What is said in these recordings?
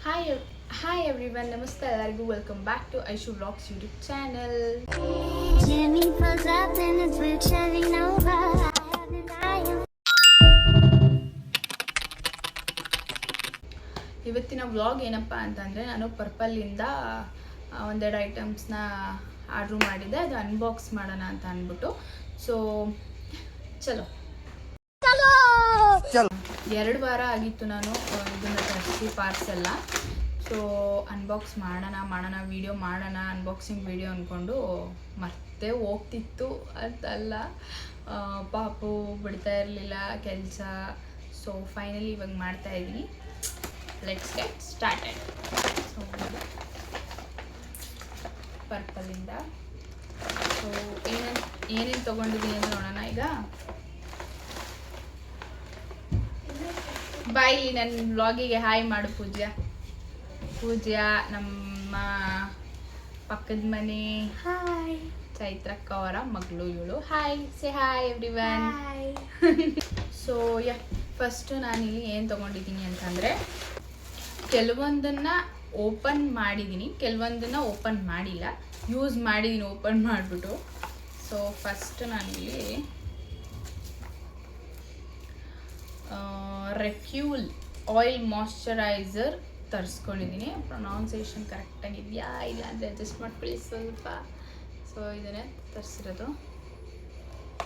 Hi, hi everyone. Namaste ಎಲ್ಲರಿಗೂ. Welcome back to Aishu Vlogs YouTube channel. ಇವತ್ತಿನ vlog ಏನಪ್ಪ ಅಂತಂದರೆ ನಾನು ಪರ್ಪಲಿಂದ ಒಂದೆರಡು ಐಟಮ್ಸ್ನ ಆರ್ಡ್ರ್ ಮಾಡಿದ್ದೆ. ಅದು ಅನ್ಬಾಕ್ಸ್ ಮಾಡೋಣ ಅಂತ ಅಂದ್ಬಿಟ್ಟು. ಸೊ ಚಲೋ 2 ವಾರ ಆಗಿತ್ತು ನಾನು ಇದನ್ನು ತರಿಸಿ ಪಾರ್ಸೆಲ್ಲ. ಸೊ ಅನ್ಬಾಕ್ಸ್ ಮಾಡೋಣ ವೀಡಿಯೋ ಮಾಡೋಣ ಅನ್ಬಾಕ್ಸಿಂಗ್ ವೀಡಿಯೋ ಅಂದ್ಕೊಂಡು ಮತ್ತೆ ಹೋಗ್ತಿತ್ತು ಅಂತಲ್ಲ, ಪಾಪು ಬಿಡ್ತಾ ಇರಲಿಲ್ಲ ಕೆಲಸ. ಸೊ ಫೈನಲಿ ಇವಾಗ ಮಾಡ್ತಾಯಿದ್ದೀನಿ. Let's get started. ಸೊ ಪರ್ಪಲಿಂದ ಸೊ ಏನೇನು ತೊಗೊಂಡಿದ್ದೀನಿ ಅಂತ ನೋಡೋಣ ಈಗ. ಬಾಯ್, ನನ್ನ ವ್ಲಾಗಿಗೆ ಹಾಯ್ ಮಾಡು ಪೂಜ್ಯ ನಮ್ಮ ಪಕ್ಕದ ಮನೆ ಹಾಯ್ ಚೈತ್ರಕ್ಕ ಅವರ ಮಗಳು ಇವಳು. Hi, say hi everyone. So first ನಾನಿಲ್ಲಿ ಏನು ತೊಗೊಂಡಿದ್ದೀನಿ ಅಂತಂದರೆ, ಕೆಲವೊಂದನ್ನು ಓಪನ್ ಮಾಡಿದ್ದೀನಿ, ಕೆಲವೊಂದನ್ನು ಓಪನ್ ಮಾಡಿಲ್ಲ, ಯೂಸ್ ಮಾಡಿದ್ದೀನಿ ಓಪನ್ ಮಾಡಿಬಿಟ್ಟು. ಸೊ ಫಸ್ಟ್ ನಾನಿಲ್ಲಿ ರೆಕ್ಯೂಲ್ ಆಯಿಲ್ ಮಾಯ್ಶ್ಚರೈಸರ್ ತರಿಸ್ಕೊಂಡಿದ್ದೀನಿ. ಪ್ರೊನೌನ್ಸಿಯೇಷನ್ ಕರೆಕ್ಟಾಗಿದೆಯಾ ಇಲ್ಲ ಅಂದರೆ ಅಡ್ಜಸ್ಟ್ ಮಾಡ್ಕೊಳ್ಳಿ ಸ್ವಲ್ಪ. ಸೊ ಇದನ್ನೇ ತರಿಸಿರೋದು,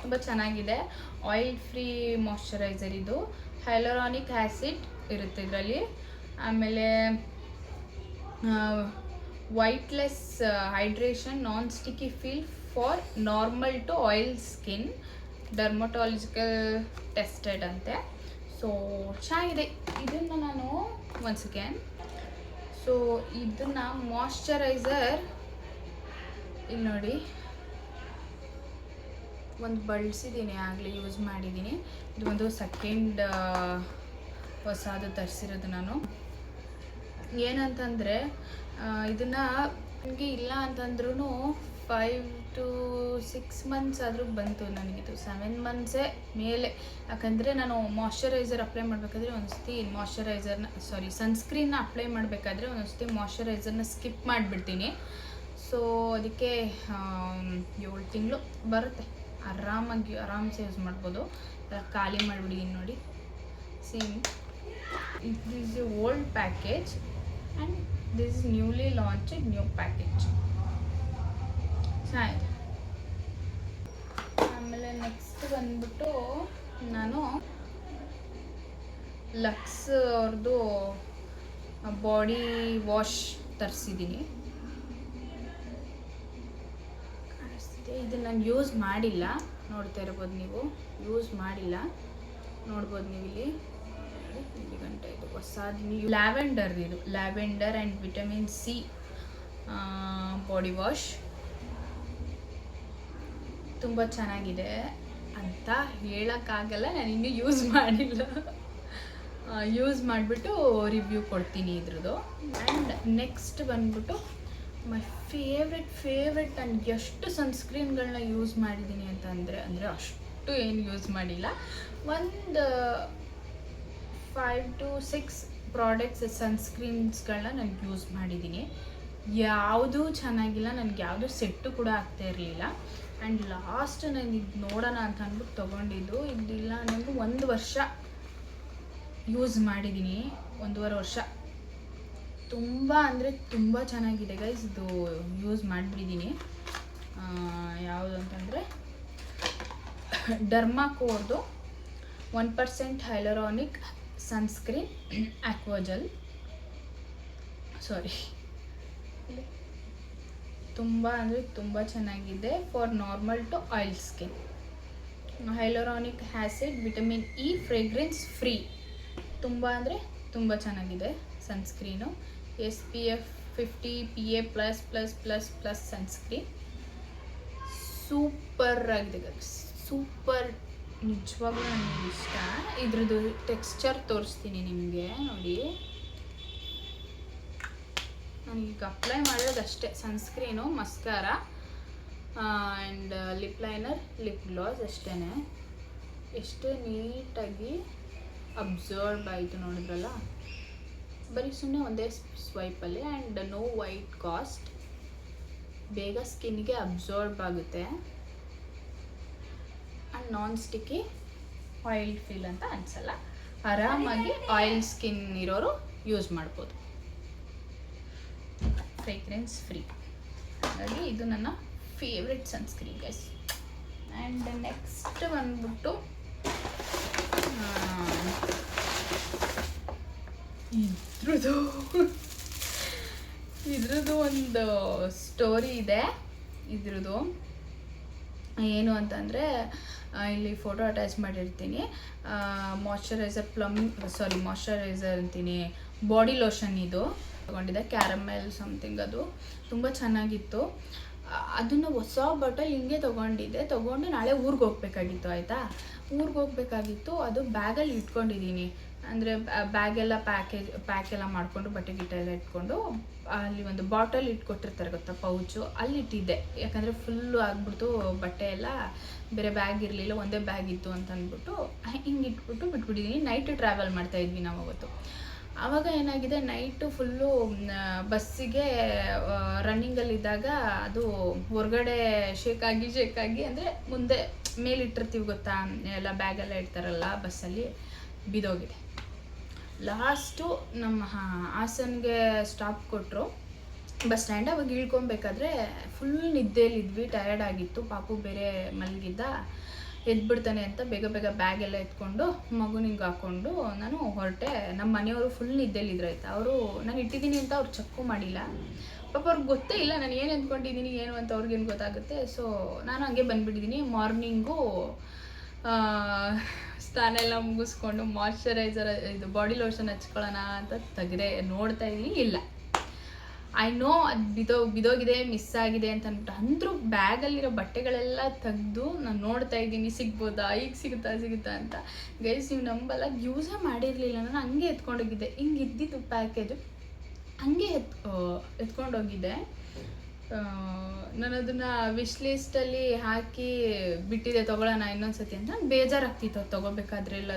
ತುಂಬ ಚೆನ್ನಾಗಿದೆ. ಆಯಿಲ್ ಫ್ರೀ ಮಾಯ್ಶ್ಚರೈಸರ್ ಇದು. ಹೈಲುರಾನಿಕ್ ಆ್ಯಸಿಡ್ ಇರುತ್ತೆ ಇದರಲ್ಲಿ. ಆಮೇಲೆ weightless hydration, non sticky feel for normal to oil skin, dermatological tested ಅಂತೆ. ಸೊ ಚೆನ್ನಾಗಿದೆ. ಇದನ್ನು ನಾನು ಒಂದು ಸೆಕೆಂಡ್. ಸೊ ಇದನ್ನು ಮಾಯ್ಶ್ಚರೈಸರ್ ಇಲ್ಲಿ ನೋಡಿ ಒಂದು ಬಳಸಿದ್ದೀನಿ, ಆಗಲೇ ಯೂಸ್ ಮಾಡಿದ್ದೀನಿ. ಇದು ಒಂದು ಸೆಕೆಂಡ್ ಹೊಸದು ತರಿಸಿರೋದು ನಾನು. ಏನಂತಂದರೆ ಇದನ್ನು ನನಗೆ ಇಲ್ಲ ಅಂತಂದ್ರೂ 5 to 6 months ಆದರೂ ಬಂತು ನನಗಿದು. 7 monthsೇ ಮೇಲೆ. ಯಾಕಂದರೆ ನಾನು ಮಾಯ್ಶ್ಚರೈಸರ್ ಅಪ್ಲೈ ಮಾಡಬೇಕಾದ್ರೆ ಒಂದ್ಸತಿ ಸನ್ಸ್ಕ್ರೀನ್ನ ಅಪ್ಲೈ ಮಾಡಬೇಕಾದ್ರೆ ಒಂದೊಂದ್ಸತಿ ಮಾಯ್ಶ್ಚರೈಸರ್ನ ಸ್ಕಿಪ್ ಮಾಡಿಬಿಡ್ತೀನಿ. ಸೊ ಅದಕ್ಕೆ 7 ತಿಂಗಳು ಬರುತ್ತೆ, ಆರಾಮ್ಸೆ ಯೂಸ್ ಮಾಡ್ಬೋದು. ಖಾಲಿ ಮಾಡಿಬಿಡಿದ್ದೀನಿ ನೋಡಿ. Same this is old package and this is newly launched new package. ಚೆನ್ನಾಗಿದೆ. ಆಮೇಲೆ ನೆಕ್ಸ್ಟ್ ಬಂದ್ಬಿಟ್ಟು ನಾನು ಲಕ್ಸ್ ಅವ್ರದ್ದು ಬಾಡಿ ವಾಶ್ ತರಿಸಿದ್ದೀನಿ. ಕಾಣಿಸ್ತಿದೆ. ಇದನ್ನು ನಾನು ಯೂಸ್ ಮಾಡಿಲ್ಲ, ನೋಡ್ತಾ ಇರ್ಬೋದು ನೀವು. ನೋಡ್ಬೋದು ನೀವು ಇಲ್ಲಿ ಗಂಟೆ. ಇದು ಹೊಸದು ಲ್ಯಾವೆಂಡರ್, ಇದು lavender and vitamin C body wash. ತುಂಬ ಚೆನ್ನಾಗಿದೆ ಅಂತ ಹೇಳೋಕ್ಕಾಗಲ್ಲ, ನಾನು ಇನ್ನೂ ಯೂಸ್ ಮಾಡಿಲ್ಲ. ಯೂಸ್ ಮಾಡಿಬಿಟ್ಟು ರಿವ್ಯೂ ಕೊಡ್ತೀನಿ ಇದ್ರದ್ದು. ಆ್ಯಂಡ್ ನೆಕ್ಸ್ಟ್ ಬಂದ್ಬಿಟ್ಟು ಮೈ ಫೇವ್ರೆಟ್ ಆ್ಯಂಡ್ ಎಷ್ಟು ಸನ್ಸ್ಕ್ರೀನ್ಗಳನ್ನ ಯೂಸ್ ಮಾಡಿದ್ದೀನಿ ಅಂದರೆ ಅಷ್ಟು ಏನು ಯೂಸ್ ಮಾಡಿಲ್ಲ. ಒಂದು 5 to 6 ಪ್ರಾಡಕ್ಟ್ಸ್ ಸನ್ಸ್ಕ್ರೀನ್ಸ್ಗಳನ್ನ ನಾನು ಯೂಸ್ ಮಾಡಿದ್ದೀನಿ. ಯಾವುದೂ ಚೆನ್ನಾಗಿಲ್ಲ, ನನಗೆ ಯಾವುದೂ ಸೆಟ್ಟು ಕೂಡ ಆಗ್ತಾ ಇರಲಿಲ್ಲ. ಆ್ಯಂಡ್ ಲಾಸ್ಟ್ ನಾನು ಇದು ನೋಡೋಣ ಅಂತ ಅಂದ್ಬಿಟ್ಟು ತೊಗೊಂಡಿದ್ದು. ಇದಿಲ್ಲ ನನಗೆ 1 ವರ್ಷ ಯೂಸ್ ಮಾಡಿದ್ದೀನಿ, 1.5 ವರ್ಷ. ತುಂಬ ಅಂದರೆ ತುಂಬ ಚೆನ್ನಾಗಿದೆ ಗೈಸ್. ಇದು ಯೂಸ್ ಮಾಡಿಬಿಟ್ಟಿದ್ದೀನಿ. ಯಾವುದು ಅಂತಂದರೆ ಡರ್ಮಾಕೋರ್ದು 1% ಹೈಲುರಾನಿಕ್ ಸನ್ಸ್ಕ್ರೀನ್ ಆಕ್ವಾಜೆಲ್. ತುಂಬ ಅಂದರೆ ತುಂಬ ಚೆನ್ನಾಗಿದೆ. For normal to oil skin. Hyaluronic acid, vitamin E, fragrance free. ತುಂಬ ಅಂದರೆ ತುಂಬ ಚೆನ್ನಾಗಿದೆ sunscreen. SPF 50 PA++++ sunscreen. Super ಆಗಿದೆ, ಸೂಪರ್. ನಿಜವಾಗ್ಲೂ ನನಗೆ ಇಷ್ಟ. ಇದ್ರದ್ದು ಟೆಕ್ಸ್ಚರ್ ತೋರಿಸ್ತೀನಿ ನಿಮಗೆ ನೋಡಿ. ನನಗೀಗ ಅಪ್ಲೈ ಮಾಡೋದಷ್ಟೇ sunscreen, mascara and lip liner, lip gloss ಅಷ್ಟೇ. ಎಷ್ಟು ನೀಟಾಗಿ ಅಬ್ಸರ್ವ್ ಆಯಿತು ನೋಡಿದ್ರಲ್ಲ. ಬರೀ ಸುಮ್ಮನೆ ಒಂದೇ ಸ್ವೈಪಲ್ಲಿ ಆ್ಯಂಡ್ ನೋ ವೈಟ್ ಕಾಸ್ಟ್, ಬೇಗ ಸ್ಕಿನ್ಗೆ ಅಬ್ಸಾರ್ಬ್ ಆಗುತ್ತೆ and non sticky, oil feel ಅಂತ ಅನಿಸಲ್ಲ. ಆರಾಮಾಗಿ ಆಯಿಲ್ ಸ್ಕಿನ್ ಇರೋರು ಯೂಸ್ ಮಾಡ್ಬೋದು, ಫ್ರೇಗ್ರೆನ್ಸ್ ಫ್ರೀ. ಹಾಗಾಗಿ ಇದು ನನ್ನ favourite sunscreen guys. And next ಬಂದ್ಬಿಟ್ಟು ಇದ್ರದ್ದು ಒಂದು ಸ್ಟೋರಿ ಇದೆ. ಇದ್ರದ್ದು ಏನು ಅಂತಂದರೆ, ಇಲ್ಲಿ ಫೋಟೋ ಅಟ್ಯಾಚ್ ಮಾಡಿರ್ತೀನಿ. ಮಾಯ್ಶ್ಚರೈಸರ್ ಅಂತೀನಿ, ಬಾಡಿ ಲೋಷನ್ ಇದು ತಗೊಂಡಿದ್ದೆ, ಕ್ಯಾರಮೆಲ್ ಸಮಥಿಂಗ್. ಅದು ತುಂಬ ಚೆನ್ನಾಗಿತ್ತು. ಅದನ್ನು ಹೊಸ ಬಾಟಲ್ ಹಿಂಗೆ ತೊಗೊಂಡು ನಾಳೆ ಊರಿಗೆ ಹೋಗ್ಬೇಕಾಗಿತ್ತು. ಆಯಿತಾ, ಊರಿಗೆ ಹೋಗ್ಬೇಕಾಗಿತ್ತು. ಅದು ಬ್ಯಾಗಲ್ಲಿ ಇಟ್ಕೊಂಡಿದ್ದೀನಿ. ಅಂದರೆ ಬ್ಯಾಗೆಲ್ಲ ಪ್ಯಾಕೆಲ್ಲ ಮಾಡಿಕೊಂಡು ಬಟ್ಟೆ ಗಿಟ್ಟ ಎಲ್ಲ ಇಟ್ಕೊಂಡು ಅಲ್ಲಿ ಒಂದು ಬಾಟಲ್ ಇಟ್ಕೊಟ್ಟಿರ್ತಾರೆ ಗೊತ್ತಾ, ಪೌಚು, ಅಲ್ಲಿ ಇಟ್ಟಿದ್ದೆ. ಯಾಕಂದರೆ ಫುಲ್ಲು ಆಗಿಬಿಡ್ತು ಬಟ್ಟೆ ಎಲ್ಲ, ಬೇರೆ ಬ್ಯಾಗ್ ಇರಲಿಲ್ಲ, ಒಂದೇ ಬ್ಯಾಗ್ ಇತ್ತು ಅಂತ ಅಂದ್ಬಿಟ್ಟು ಹಿಂಗೆ ಇಟ್ಬಿಟ್ಟು ಬಿಟ್ಬಿಟ್ಟಿದ್ದೀನಿ. ನೈಟ್ ಟ್ರಾವೆಲ್ ಮಾಡ್ತಾಯಿದ್ವಿ ನಾವು ಅವತ್ತು. ಆವಾಗ ಏನಾಗಿದೆ, ನೈಟು ಫುಲ್ಲು ಬಸ್ಸಿಗೆ ರನ್ನಿಂಗಲ್ಲಿದ್ದಾಗ ಅದು ಹೊರಗಡೆ ಶೇಕಾಗಿ ಅಂದರೆ ಮುಂದೆ ಮೇಲಿಟ್ಟಿರ್ತೀವಿ ಗೊತ್ತಾ, ಎಲ್ಲ ಬ್ಯಾಗೆಲ್ಲ ಇಡ್ತಾರಲ್ಲ ಬಸ್ಸಲ್ಲಿ, ಬಿದ್ದೋಗಿದೆ. ಲಾಸ್ಟು ನಮ್ಮ ಹಾಸನ್ಗೆ ಸ್ಟಾಪ್ ಕೊಟ್ಟರು ಬಸ್ ಸ್ಟ್ಯಾಂಡ್. ಅವಾಗ ಇಳ್ಕೊಬೇಕಾದ್ರೆ ಫುಲ್ ನಿದ್ದೆಯಲ್ಲಿದ್ವಿ, ಟಯರ್ಡ್ ಆಗಿತ್ತು. ಪಾಪು ಬೇರೆ ಮಲಗಿದ್ದ, ಎದ್ಬಿಡ್ತಾನೆ ಅಂತ ಬೇಗ ಬ್ಯಾಗೆಲ್ಲ ಎತ್ಕೊಂಡು ಮಗುನ ಹಿಂಗೆ ಹಾಕ್ಕೊಂಡು ನಾನು ಹೊರಟೆ. ನಮ್ಮ ಮನೆಯವರು ಫುಲ್ ನಿದ್ದೆಲಿದ್ರು. ಆಯಿತಾ, ಅವರು ನಾನು ಇಟ್ಟಿದ್ದೀನಿ ಅಂತ ಅವ್ರು ಚೆಕ್ಕು ಮಾಡಿಲ್ಲ. ಪಾಪ ಅವ್ರಿಗೆ ಗೊತ್ತೇ ಇಲ್ಲ ನಾನು ಏನು ಅಂದ್ಕೊಂಡಿದ್ದೀನಿ ಏನು ಅಂತ, ಅವ್ರಿಗೇನು ಗೊತ್ತಾಗುತ್ತೆ. ಸೊ ನಾನು ಹಂಗೆ ಬಂದುಬಿಟ್ಟಿದ್ದೀನಿ. ಮಾರ್ನಿಂಗು ಸ್ನಾನ ಎಲ್ಲ ಮುಗಿಸ್ಕೊಂಡು ಮಾಯ್ಶ್ಚರೈಸರ್ ಇದು ಬಾಡಿ ಲೋಷನ್ ಹಚ್ಕೊಳ್ಳೋಣ ಅಂತ ತೆಗೆದೆ, ನೋಡ್ತಾ ಇದ್ದೀನಿ, ಇಲ್ಲ. ಐ ನೋ ಅದು ಬಿದೋಗಿದೆ, ಮಿಸ್ ಆಗಿದೆ ಅಂತ ಅಂದ್ಬಿಟ್ಟು. ಅಂದರೂ ಬ್ಯಾಗಲ್ಲಿರೋ ಬಟ್ಟೆಗಳೆಲ್ಲ ತೆಗೆದು ನಾನು ನೋಡ್ತಾ ಇದ್ದೀನಿ, ಸಿಗ್ಬೋದಾ, ಈಗ ಸಿಗುತ್ತಾ ಅಂತ. ಗೈಸ್, ನೀವು ನಂಬಲ್ಲ, ಯೂಸೇ ಮಾಡಿರಲಿಲ್ಲ ನಾನು. ಹಂಗೆ ಎತ್ಕೊಂಡೋಗಿದ್ದೆ, ಹಿಂಗೆ ಇದ್ದಿದ್ದು ಪ್ಯಾಕೇಜು, ಹಂಗೆ ಎತ್ಕೊಂಡೋಗಿದ್ದೆ. ನಾನು ಅದನ್ನು ವಿಶ್ ಲಿಸ್ಟಲ್ಲಿ ಹಾಕಿ ಬಿಟ್ಟಿದ್ದೆ, ತೊಗೊಳ್ಳೋಣ ಇನ್ನೊಂದ್ಸತಿ ಅಂತ. ಬೇಜಾರಾಗ್ತಿತ್ತು ಅದು ತೊಗೋಬೇಕಾದ್ರೆ ಎಲ್ಲ.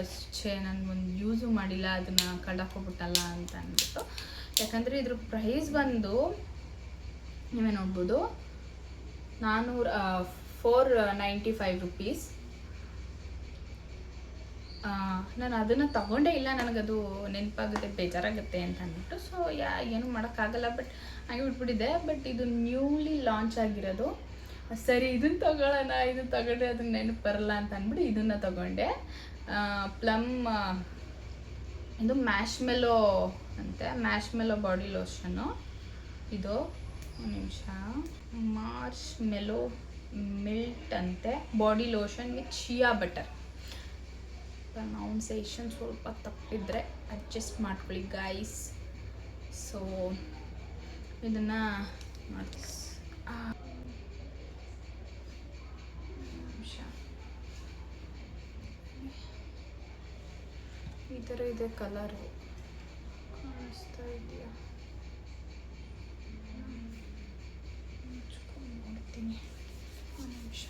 ನಾನು ಒಂದು ಯೂಸು ಮಾಡಿಲ್ಲ, ಅದನ್ನು ಕಳ್ದಾಕೋಗ್ಬಿಟ್ಟಲ್ಲ ಅಂತ ಅಂದ್ಬಿಟ್ಟು. ಯಾಕಂದರೆ ಇದ್ರ ಪ್ರೈಸ್ ಬಂದು ನೀವೇ ನೋಡ್ಬೋದು, 495 ರುಪೀಸ್. ನಾನು ಅದನ್ನು ತಗೊಂಡೇ ಇಲ್ಲ, ನನಗದು ನೆನಪಾಗುತ್ತೆ, ಬೇಜಾರಾಗುತ್ತೆ ಅಂತ ಅಂದ್ಬಿಟ್ಟು. ಸೊ ಏನೂ ಮಾಡೋಕ್ಕಾಗಲ್ಲ, ಬಟ್ ಹಾಗೆ ಬಿಟ್ಬಿಟ್ಟಿದ್ದೆ. ಬಟ್ ಇದು ನ್ಯೂಲಿ ಲಾಂಚ್ ಆಗಿರೋದು. ಸರಿ, ಇದನ್ನು ತಗೊಳ್ಳೋಣ, ಇದನ್ನು ತಗೊಂಡ್ರೆ ಅದಕ್ಕೆ ನೆನಪು ಬರಲ್ಲ ಅಂತ ಅಂದ್ಬಿಟ್ಟು ಇದನ್ನು ತಗೊಂಡೆ. ಪ್ಲಮ್ ಇದು ಮ್ಯಾಶ್ಮೆಲೋ ಅಂತೆ, ಮ್ಯಾಶ್ಮೆಲೋ ಬಾಡಿ ಲೋಷನ್ನು ಇದು. ಒಂದು ನಿಮಿಷ, ಮಾರ್ಶ್ಮೆಲೋ ಮಿಲ್ಟ್ ಅಂತೆ, body lotion with Shia butter. Pronunciation ಸ್ವಲ್ಪ ತಪ್ಪಿದ್ರೆ ಅಡ್ಜಸ್ಟ್ ಮಾಡ್ಕೊಳ್ಳಿ ಗಾಯ್ಸ್. ಸೊ ಇದನ್ನು ಈ ಥರ ಇದೆ ಕಲರು, ಕಾಣಿಸ್ತಾ ಇದೆಯಾ ನೋಡ್ತೀನಿ, ಒಂದು ನಿಮಿಷ.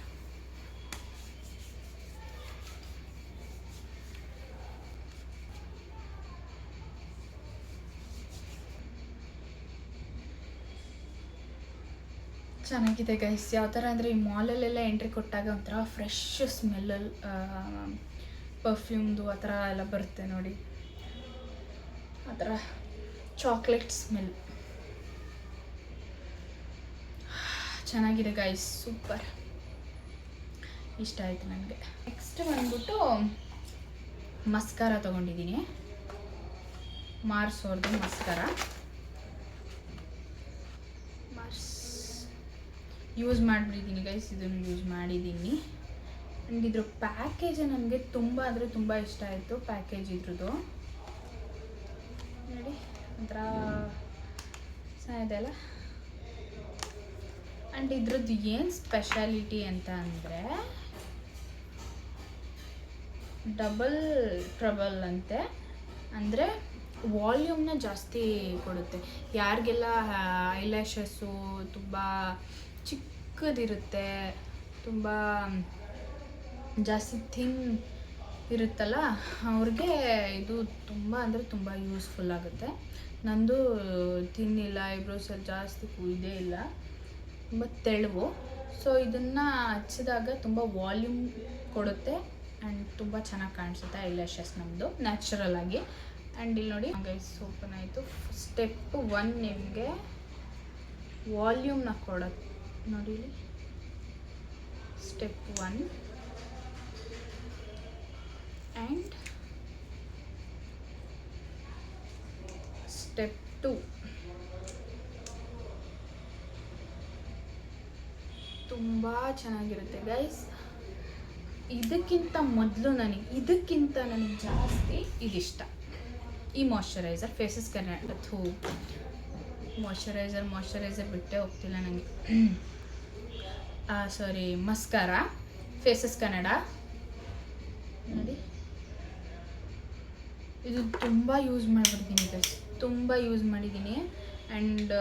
ಚೆನ್ನಾಗಿದೆ ಗೈಸ್. ಯಾವ ಥರ ಅಂದರೆ, ಈ ಮಾಲಲ್ಲೆಲ್ಲ ಎಂಟ್ರಿ ಕೊಟ್ಟಾಗ ಒಂಥರ ಫ್ರೆಶ್ ಸ್ಮೆಲ್ಲಲ್ಲಿ ಪರ್ಫ್ಯೂಮ್ದು ಆ ಥರ ಎಲ್ಲ ಬರುತ್ತೆ ನೋಡಿ, ಆ ಥರ ಚಾಕ್ಲೇಟ್ ಸ್ಮೆಲ್ ಚೆನ್ನಾಗಿದೆ ಗೈಸ್, ಸೂಪರ್, ಇಷ್ಟ ಆಯಿತು ನನಗೆ. ನೆಕ್ಸ್ಟ್ ಬಂದ್ಬಿಟ್ಟು ಮಸ್ಕಾರ ತೊಗೊಂಡಿದ್ದೀನಿ, ಮಾರ್ಸ್ ಅವ್ರದ್ದು ಮಸ್ಕಾರ. ಯೂಸ್ ಮಾಡಿಬಿಟ್ಟಿದ್ದೀನಿ ಗೈಸ್, ಇದನ್ನು ಯೂಸ್ ಮಾಡಿದ್ದೀನಿ. ಆ್ಯಂಡ್ ಇದ್ರ ಪ್ಯಾಕೇಜ್ ನನಗೆ ತುಂಬ ಅಂದರೆ ತುಂಬ ಇಷ್ಟ ಆಯಿತು. ಪ್ಯಾಕೇಜ್ ಇದ್ರದ್ದು ನೋಡಿ, ಒಂಥರ ಚೆನ್ನಾಗಿದೆ ಅಲ್ಲ. ಆ್ಯಂಡ್ ಇದ್ರದ್ದು ಏನು ಸ್ಪೆಷಾಲಿಟಿ ಅಂತ ಅಂದರೆ, ಡಬಲ್ ಟ್ರಬಲ್ ಅಂತೆ. ಅಂದರೆ ವಾಲ್ಯೂಮ್ನ ಜಾಸ್ತಿ ಕೊಡುತ್ತೆ. ಯಾರಿಗೆಲ್ಲ ಐಲ್ಯಾಶಸ್ಸು ತುಂಬ ಚಿಕ್ಕದಿರುತ್ತೆ, ತುಂಬ ಜಾಸ್ತಿ ಥಿನ್ ಇರುತ್ತಲ್ಲ, ಅವ್ರಿಗೆ ಇದು ತುಂಬ ಅಂದರೆ ತುಂಬ ಯೂಸ್ಫುಲ್ ಆಗುತ್ತೆ. ನಂದು ತಿನ್ನಿಲ್ಲ, ಐಬ್ರೋಸಲ್ಲಿ ಜಾಸ್ತಿ ಇದೇ ಇಲ್ಲ, ತುಂಬ ತೆಳುವು. ಸೊ ಇದನ್ನು ಹಚ್ಚಿದಾಗ ತುಂಬ ವಾಲ್ಯೂಮ್ ಕೊಡುತ್ತೆ ಆ್ಯಂಡ್ ತುಂಬ ಚೆನ್ನಾಗಿ ಕಾಣಿಸುತ್ತೆ ಐಲ್ಯಾಶಸ್ ನಮ್ಮದು ನ್ಯಾಚುರಲ್ ಆಗಿ. ಆ್ಯಂಡ್ ಇಲ್ಲಿ ನೋಡಿ ಗೈಸ್ ಓಪನ್ ಆಯಿತು. ಸ್ಟೆಪ್ 1 ನಿಮಗೆ ವಾಲ್ಯೂಮ್ನ ಕೊಡುತ್ತೆ ನೋಡಿ. Step 1 and step 2. ತುಂಬ ಚೆನ್ನಾಗಿರುತ್ತೆ ಗೈಸ್. ಇದಕ್ಕಿಂತ ನನಗೆ ಜಾಸ್ತಿ ಇದಿಷ್ಟ. ಈ ಮಾಯ್ಶ್ಚರೈಸರ್ ಫೇಸಸ್ ಕನ್ನಡ ಮಾಯ್ಶ್ಚರೈಸರ್ ಬಿಟ್ಟೇ ಹೋಗ್ತಿಲ್ಲ ನನಗೆ. ಸಾರಿ, ಮಸ್ಕಾರ ಫೇಸಸ್ ಕನ್ನಡ ನೋಡಿ. ಇದು ತುಂಬ ಯೂಸ್ ಮಾಡಿಬಿಟ್ಟಿದ್ದೀನಿ ಗೈಸ್, ತುಂಬ ಯೂಸ್ ಮಾಡಿದ್ದೀನಿ. ಆ್ಯಂಡ್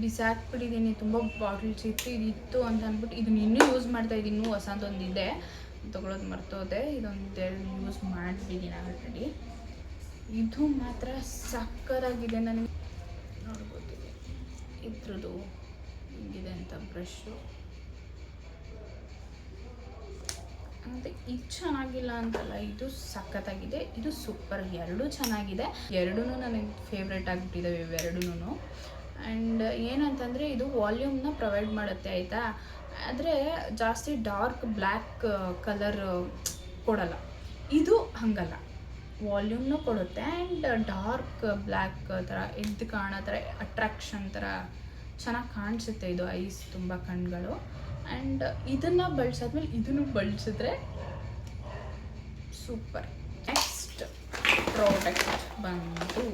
ಬಿಸಾಕ್ಬಿಟ್ಟಿದ್ದೀನಿ. ತುಂಬ ಬಾಟಲ್ಸ್ ಇತ್ತು ಅಂತ ಅಂದ್ಬಿಟ್ಟು ಇದನ್ನ ಇನ್ನೂ ಯೂಸ್ ಮಾಡ್ತಾಯಿದ್ದೀನಿ. ಹೊಸದೊಂದಿದೆ ತೊಗೊಳೋದು ಮರ್ತೋದೆ. ಇದೊಂದೆರಡು ಯೂಸ್ ಮಾಡಿಬಿಟ್ಟಿದ್ದೀನಿ ಆಲ್ರೆಡಿ. ಇದು ಮಾತ್ರ ಸಕ್ಕತ್ತಾಗಿದೆ. ನನಗೆ ನೋಡ್ಬೋದು ಇದ್ರದ್ದು ಹಿಂಗಿದೆ ಅಂತ ಬ್ರಷು. ಮತ್ತು ಇದು ಚೆನ್ನಾಗಿಲ್ಲ ಅಂತಲ್ಲ, ಇದು ಸಖತ್ತಾಗಿದೆ, ಇದು ಸೂಪರ್. ಎರಡೂ ಚೆನ್ನಾಗಿದೆ, ಎರಡೂ ನನಗೆ ಫೇವ್ರೇಟ್ ಆಗಿಬಿಟ್ಟಿದ್ದಾವೆ ಇವೆರಡೂ. ಆ್ಯಂಡ್ ಏನಂತಂದರೆ ಇದು ವಾಲ್ಯೂಮ್ನ ಪ್ರೊವೈಡ್ ಮಾಡುತ್ತೆ ಆಯಿತಾ. ಆದರೆ ಜಾಸ್ತಿ ಡಾರ್ಕ್ ಬ್ಲ್ಯಾಕ್ ಕಲರ್ ಕೊಡಲ್ಲ. ಇದು ಹಾಗಲ್ಲ, ವಾಲ್ಯೂಮ್ನೂ ಕೊಡುತ್ತೆ ಆ್ಯಂಡ್ ಡಾರ್ಕ್ ಬ್ಲ್ಯಾಕ್ ಥರ ಎದ್ದು ಕಾಣೋ ಥರ ಅಟ್ರಾಕ್ಷನ್ ಥರ ಚೆನ್ನಾಗಿ ಕಾಣಿಸುತ್ತೆ ಇದು ಐಸ್ ತುಂಬ ಕಣ್ಗಳು. ಆ್ಯಂಡ್ ಇದನ್ನು ಬಳಸಾದ್ಮೇಲೆ ಇದನ್ನು ಬಳಸಿದ್ರೆ ಸೂಪರ್. ನೆಕ್ಸ್ಟ್ ಪ್ರಾಡಕ್ಟ್ ಬಂದು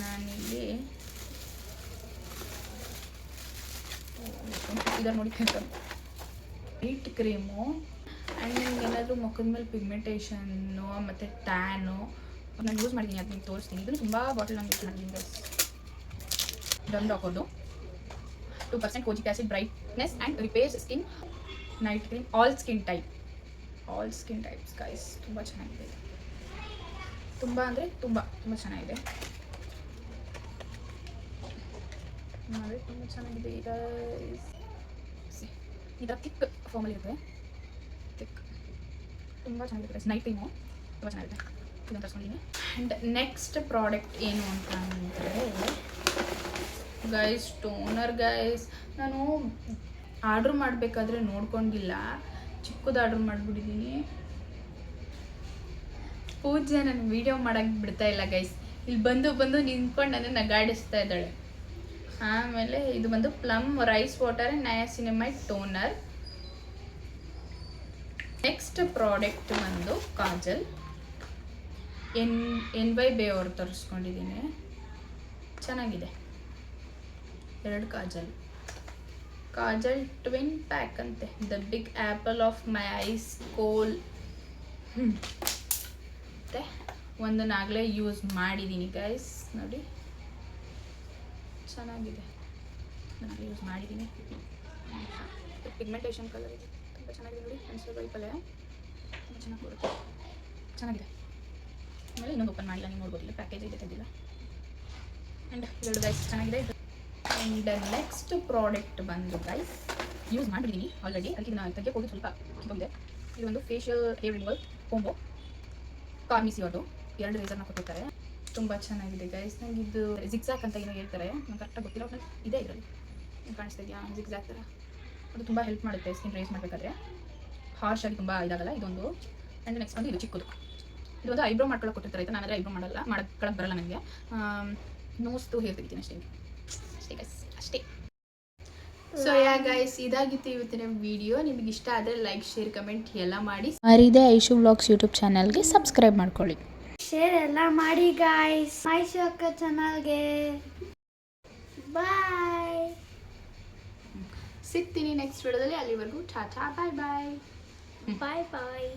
ನಾನಿಲ್ಲಿ ಇದನ್ನು ನೋಡಿ, ವೈಟ್ ಕ್ರೀಮು. ಆ್ಯಂಡ್ ನಿಮ್ಗೆ ಏನಾದರೂ ಮುಖದ ಮೇಲೆ ಪಿಗ್ಮೆಂಟೇಷನ್ನು ಮತ್ತು ಟ್ಯಾನು ನಾನು ಯೂಸ್ ಮಾಡಿದ್ದೀನಿ, ಅದು ನಿಮ್ಗೆ ತೋರಿಸ್ತೀನಿ. ಇದನ್ನು ತುಂಬ ಬಾಟಲ್ ನಾನು ಯೂಸ್ ಮಾಡಿದ್ದೀನಿ ಗೈಸ್. ಡನ್ ಹಾಕೋದು 2% kojic acid brightness and repairs skin night cream all skin types guys. ತುಂಬ ಚೆನ್ನಾಗಿದೆ, ತುಂಬ ಅಂದರೆ ತುಂಬ ಚೆನ್ನಾಗಿದೆ ನೋಡಿ, ತುಂಬ ಚೆನ್ನಾಗಿದೆ ಗೈಸ್. ಇದರ ಥಿಕ್ ಫಾರ್ಮಲ್ಲಿ ಇರುತ್ತೆ, ಥಿಕ್ ತುಂಬ ಚೆನ್ನಾಗಿದೆ ಗೈಸ್. ನೈಟ್ ಕ್ರೀಮು ತುಂಬ ಚೆನ್ನಾಗಿದೆ, ಇದನ್ನು ತರಿಸ್ಕೊಂಡಿದ್ದೀನಿ. ಆ್ಯಂಡ್ ನೆಕ್ಸ್ಟ್ ಪ್ರಾಡಕ್ಟ್ ಏನು ಅಂತ ಅಂದರೆ ಗೈಸ್ ಟೋನರ್ ಗೈಸ್. ನಾನು ಆರ್ಡ್ರ್ ಮಾಡಬೇಕಾದ್ರೆ ನೋಡ್ಕೊಂಡಿಲ್ಲ, ಚಿಕ್ಕದು ಆರ್ಡ್ರ್ ಮಾಡಿಬಿಟ್ಟಿದ್ದೀನಿ. ಪೂಜೆ ನಾನು ವೀಡಿಯೋ ಮಾಡೋಕ್ಕೆ ಬಿಡ್ತಾ ಇಲ್ಲ ಗೈಸ್. ಇಲ್ಲಿ ಬಂದು ನಿಂತ್ಕೊಂಡು ನನ್ನನ್ನು ನಗಾಡಿಸ್ತಾ ಇದ್ದಾಳೆ. ಆಮೇಲೆ ಇದು ಬಂದು Plum rice water and niacinamide toner. Next product ಬಂದು ಕಾಜಲ್. NY ಬೇ ಅವ್ರು ತರಿಸ್ಕೊಂಡಿದ್ದೀನಿ, ಚೆನ್ನಾಗಿದೆ. 2 ಕಾಜಲ್ ಟ್ವಿನ್ ಪ್ಯಾಕ್ ಅಂತೆ. The big apple of my eyes kohl. ಮತ್ತು ಒಂದನ್ನಾಗಲೇ ಯೂಸ್ ಮಾಡಿದ್ದೀನಿ ಗೈಸ್ ನೋಡಿ, ಚೆನ್ನಾಗಿದೆ. ನಾನು ಯೂಸ್ ಮಾಡಿದ್ದೀನಿ. ಪಿಗ್ಮೆಂಟೇಷನ್ ಕಲರ್ ಇದೆ, ತುಂಬ ಚೆನ್ನಾಗಿದೆ ನೋಡಿ. ಪೆನ್ಸಿಲ್ ವೈಪಲ್ಲೇ ತುಂಬ ಚೆನ್ನಾಗಿ ಬರುತ್ತೆ, ಚೆನ್ನಾಗಿದೆ. ಆಮೇಲೆ ಇನ್ನೊಂದು ಓಪನ್ ಮಾಡಿಲ್ಲ, ನೀವು ನೋಡ್ಬೋದಿಲ್ಲ, ಪ್ಯಾಕೇಜ್ ಇದೆ ತೆಗೆದಿಲ್ಲ. ಆ್ಯಂಡ್ 2 ಗೈಸ್ ಚೆನ್ನಾಗಿದೆ. ಆ್ಯಂಡ್ ನೆಕ್ಸ್ಟ್ ಪ್ರಾಡಕ್ಟ್ ಬಂದು ಗೈಸ್ ಯೂಸ್ ಮಾಡಿದ್ದೀನಿ ಆಲ್ರೆಡಿ, ಅದಕ್ಕೆ ನಾನು ತೆಗೆಯೋಕೆ ಹೋಗಿ ಸ್ವಲ್ಪ ಕಿತ್ತೋಗಿದೆ. ಇದು ಒಂದು ಫೇಶಿಯಲ್ ಹೇರ್ ರಿಮೂವಲ್ ಕೋಂಬೋ ಕಾರ್ಮಿಸಿ ಅವ್ರದ್ದು. 2 ರೇಸರ್ನ ಕೊಟ್ಟಿರ್ತಾರೆ, ತುಂಬ ಚೆನ್ನಾಗಿದೆ ಗೈಸ್. ನನಗೆ ಇದು ಜಿಗ್ಜಾಕ್ ಅಂತ ಏನೋ ಹೇಳ್ತಾರೆ, ನಂಗೆ ಕರೆಕ್ಟಾಗಿ ಗೊತ್ತಿಲ್ಲ. ಒಟ್ಟು ಇದೆ ಇದರಲ್ಲಿ, ನೀವು ಕಾಣಿಸ್ತಾ ಇದೆಯಾ ಜಿಗ್ಜಾಕ್ ಥರ. ಅದು ತುಂಬ ಹೆಲ್ಪ್ ಮಾಡುತ್ತೆ ಸ್ಕಿನ್ ರೇಸ್ ಮಾಡಬೇಕಾದ್ರೆ, ಹಾರ್ಶ್ ಆಗಿ ತುಂಬ ಇದಾಗಲ್ಲ ಇದೊಂದು. ಆ್ಯಂಡ್ ನೆಕ್ಸ್ಟ್ ಬಂದು ಇದು ಚಿಕ್ಕದು, ಇದೊಂದು ಐಬ್ರೋ ಮಾಡ್ಕೊಳ್ಳೋಕೆ ಕೊಟ್ಟಿರ್ತಾರೆ. ನಾನು ಆದರೆ ಐಬ್ರೋ ಮಾಡ್ಕೊಳ್ಳೋಕೆ ಬರಲ್ಲ ನನಗೆ. ನೋಸ್ತು ಹೇರ್ ತೆಗಿತೀನಿ ಅಷ್ಟೇ ಗೈಸ್, ಅಷ್ಟೇ. ಸೊ ಯಾ ಗೈಸ್, ಇದಾಗಿತ್ತು ಇವತ್ತಿನ ವಿಡಿಯೋ. ನಿಮಗೆ ಇಷ್ಟ ಆದರೆ ಲೈಕ್, ಶೇರ್, ಕಮೆಂಟ್ ಎಲ್ಲ ಮಾಡಿ. ಮರಿದೆ ಐಶು ವ್ಲಾಗ್ಸ್ ಯೂಟ್ಯೂಬ್ ಚಾನಲ್ಗೆ ಸಬ್ಸ್ಕ್ರೈಬ್ ಮಾಡ್ಕೊಳ್ಳಿ, ಶೇರ್ ಎಲ್ಲ ಮಾಡಿ ಗೈಸ್. ಐಶು ಅಕ್ಕ ಚಾನಲ್ಗೆ ಬಾಯ್. ಸಿಗ್ತೀನಿ ನೆಕ್ಸ್ಟ್ ವಿಡಿಯೋದಲ್ಲಿ. ಅಲ್ಲಿವರೆಗೂ ಟಾಟಾ, ಬಾಯ್ ಬಾಯ್.